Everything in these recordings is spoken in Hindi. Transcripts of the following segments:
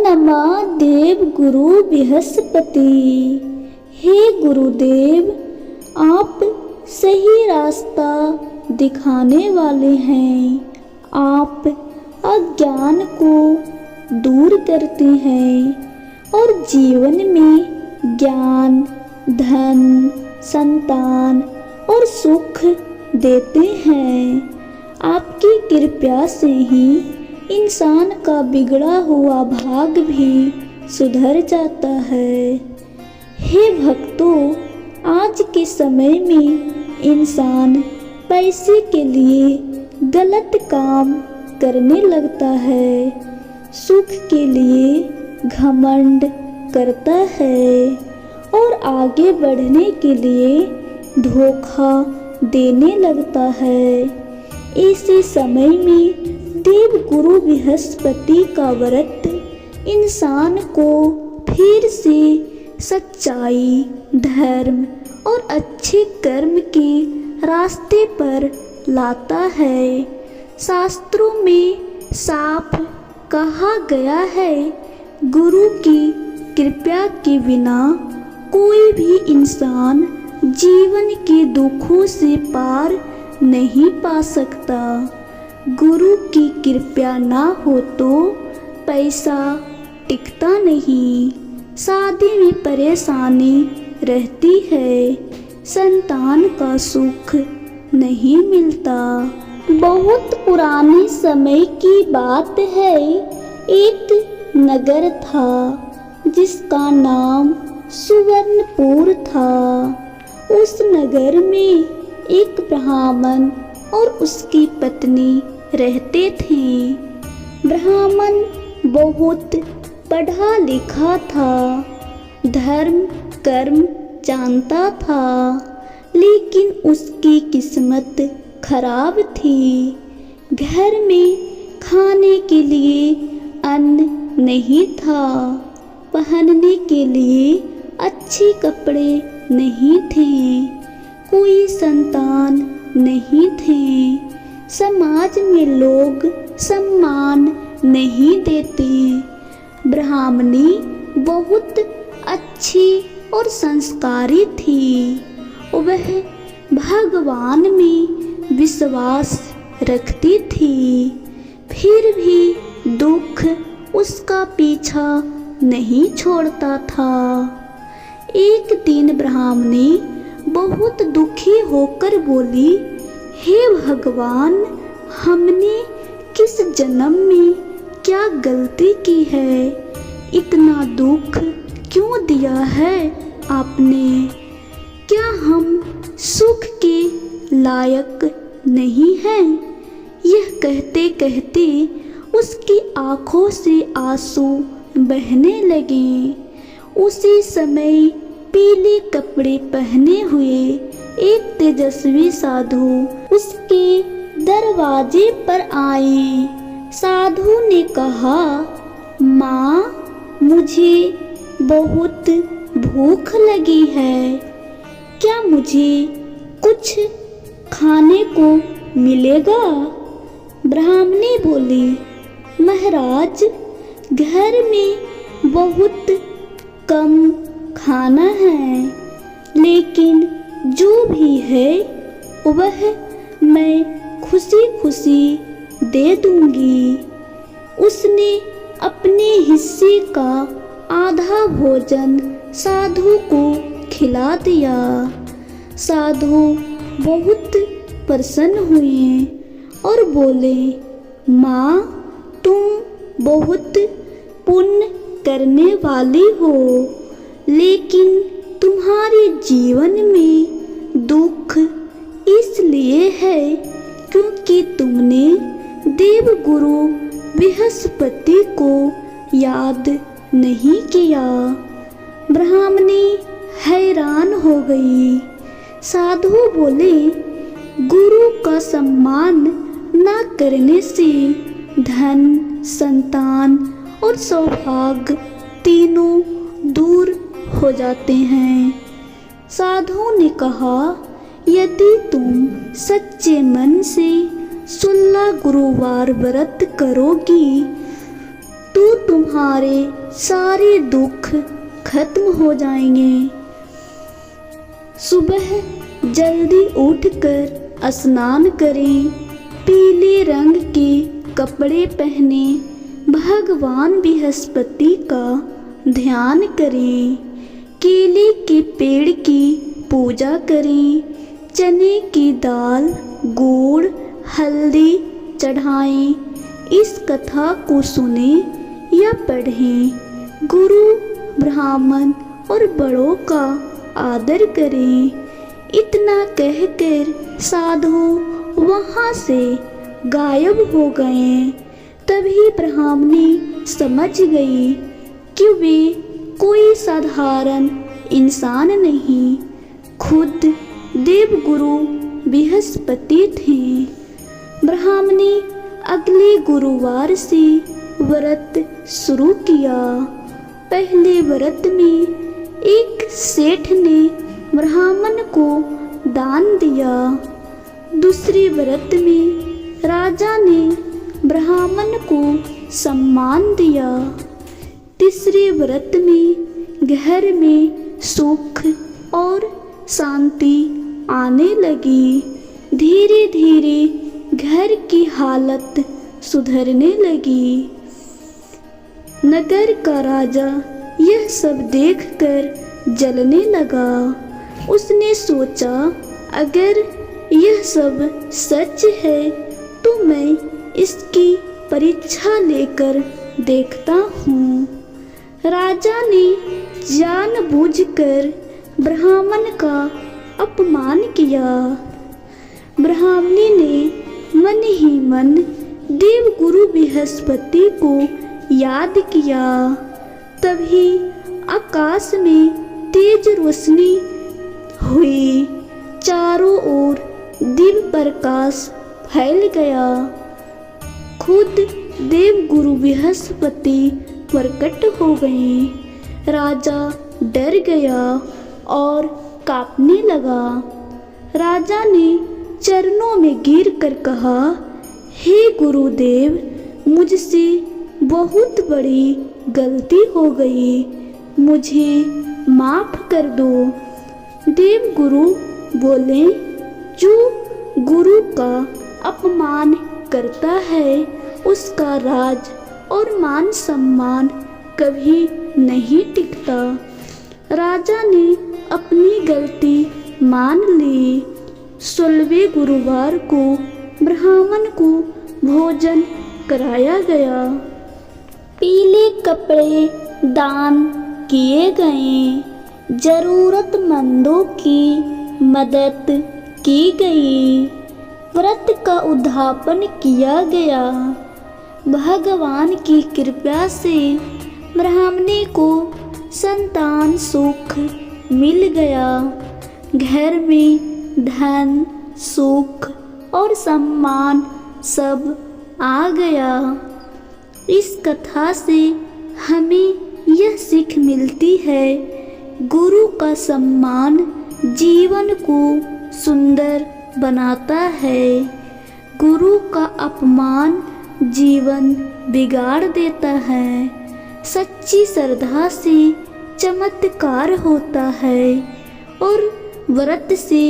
नमः देव गुरु बृहस्पति। हे गुरुदेव, आप सही रास्ता दिखाने वाले हैं। आप अज्ञान को दूर करते हैं और जीवन में ज्ञान, धन, संतान और सुख देते हैं। आपकी कृपा से ही इंसान का बिगड़ा हुआ भाग भी सुधर जाता है। हे भक्तों, आज के समय में इंसान पैसे के लिए गलत काम करने लगता है, सुख के लिए घमंड करता है और आगे बढ़ने के लिए धोखा देने लगता है। इसी समय में देव गुरु बृहस्पति का व्रत इंसान को फिर से सच्चाई, धर्म और अच्छे कर्म के रास्ते पर लाता है। शास्त्रों में साफ कहा गया है, गुरु की कृपा के बिना कोई भी इंसान जीवन के दुखों से पार नहीं पा सकता। गुरु की कृपा ना हो तो पैसा टिकता नहीं, शादी में परेशानी रहती है, संतान का सुख नहीं मिलता। बहुत पुराने समय की बात है, एक नगर था जिसका नाम सुवर्णपुर था। उस नगर में एक ब्राह्मण और उसकी पत्नी रहते थे। ब्राह्मण बहुत पढ़ा लिखा था, धर्म कर्म जानता था, लेकिन उसकी किस्मत खराब थी। घर में खाने के लिए अन्न नहीं था, पहनने के लिए अच्छे कपड़े नहीं थे, कोई संतान नहीं थे, समाज में लोग सम्मान नहीं देते। ब्राह्मणी बहुत अच्छी और संस्कारी थी। वह भगवान में विश्वास रखती थी, फिर भी दुख उसका पीछा नहीं छोड़ता था। एक दिन ब्राह्मणी बहुत दुखी होकर बोली, हे भगवान, हमने किस जन्म में क्या गलती की है? इतना दुख क्यों दिया है आपने? क्या हम सुख के लायक नहीं हैं? यह कहते कहते उसकी आंखों से आंसू बहने लगे। उसी समय पीले कपड़े पहने हुए एक तेजस्वी साधु उसके दरवाजे पर आए। साधु ने कहा, माँ, मुझे बहुत भूख लगी है, क्या मुझे कुछ खाने को मिलेगा? ब्राह्मणी बोली, महाराज, घर में बहुत कम खाना है, लेकिन जो भी है वह मैं खुशी खुशी दे दूंगी। उसने अपने हिस्से का आधा भोजन साधु को खिला दिया। साधु बहुत प्रसन्न हुए और बोले, माँ, तुम बहुत पुण्य करने वाली हो, लेकिन तुम्हारे जीवन में दुख इसलिए है क्योंकि तुमने देवगुरु बृहस्पति को याद नहीं किया। ब्राह्मणी हैरान हो गई। साधु बोले, गुरु का सम्मान न करने से धन, संतान और सौभाग्य तीनों दूर हो जाते हैं। साधु ने कहा, यदि तुम सच्चे मन से 16 गुरुवार व्रत करोगी तो तुम तुम्हारे सारे दुख खत्म हो जाएंगे। सुबह जल्दी उठकर स्नान करें, पीले रंग के कपड़े पहने, भगवान बृहस्पति का ध्यान करें, केले के पेड़ की पूजा करें, चने की दाल, गुड़, हल्दी चढ़ाएं। इस कथा को सुने या पढ़ें। गुरु, ब्राह्मण और बड़ों का आदर करें। इतना कहकर साधु वहाँ से गायब हो गए। तभी ब्राह्मणी समझ गई कि वे कोई साधारण इंसान नहीं, खुद देवगुरु बृहस्पति थे। ब्राह्मणी अगले गुरुवार से व्रत शुरू किया। पहले व्रत में एक सेठ ने ब्राह्मण को दान दिया। दूसरे व्रत में राजा ने ब्राह्मण को सम्मान दिया। तीसरे व्रत में घर में सुख और शांति आने लगी। धीरे धीरे घर की हालत सुधरने लगी। नगर का राजा यह सब देखकर जलने लगा। उसने सोचा, अगर यह सब सच है तो मैं इसकी परीक्षा लेकर देखता हूँ। राजा ने जानबूझकर ब्राह्मण का अपमान किया। ब्राह्मणी ने मन ही मन देवगुरु बृहस्पति को याद किया। तभी आकाश में तेज रोशनी हुई, चारों ओर दिव्य प्रकाश फैल गया। खुद देवगुरु बृहस्पति प्रकट हो गए। राजा डर गया और कांपने लगा। राजा ने चरणों में गिरकर कहा, हे गुरुदेव, मुझसे बहुत बड़ी गलती हो गई, मुझे माफ कर दो। देवगुरु बोले, जो गुरु का अपमान करता है उसका राज और मान सम्मान कभी नहीं टिकता। राजा ने अपनी गलती मान ली। 16वें गुरुवार को ब्राह्मण को भोजन कराया गया। पीले कपड़े दान किए गए। जरूरतमंदों की मदद की गई। व्रत का उद्यापन किया गया। भगवान की कृपा से ब्राह्मणी को संतान सुख मिल गया। घर में धन, सुख और सम्मान सब आ गया। इस कथा से हमें यह सीख मिलती है, गुरु का सम्मान जीवन को सुंदर बनाता है। गुरु का अपमान जीवन बिगाड़ देता है। सच्ची श्रद्धा से चमत्कार होता है और व्रत से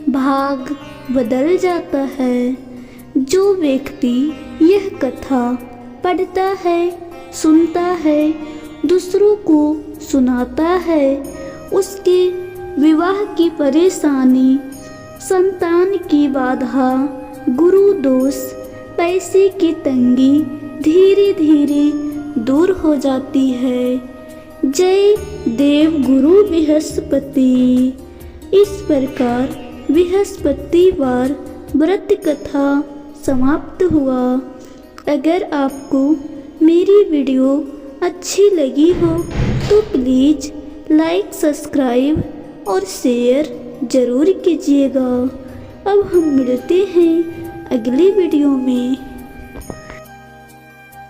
भाग बदल जाता है। जो व्यक्ति यह कथा पढ़ता है, सुनता है, दूसरों को सुनाता है, उसके विवाह की परेशानी, संतान की बाधा, गुरु दोष, पैसे की तंगी धीरे धीरे दूर हो जाती है। जय देव गुरु बृहस्पति। इस प्रकार बृहस्पतिवार व्रत कथा समाप्त हुआ। अगर आपको मेरी वीडियो अच्छी लगी हो तो प्लीज़ लाइक, सब्सक्राइब और शेयर ज़रूर कीजिएगा। अब हम मिलते हैं अगली वीडियो में।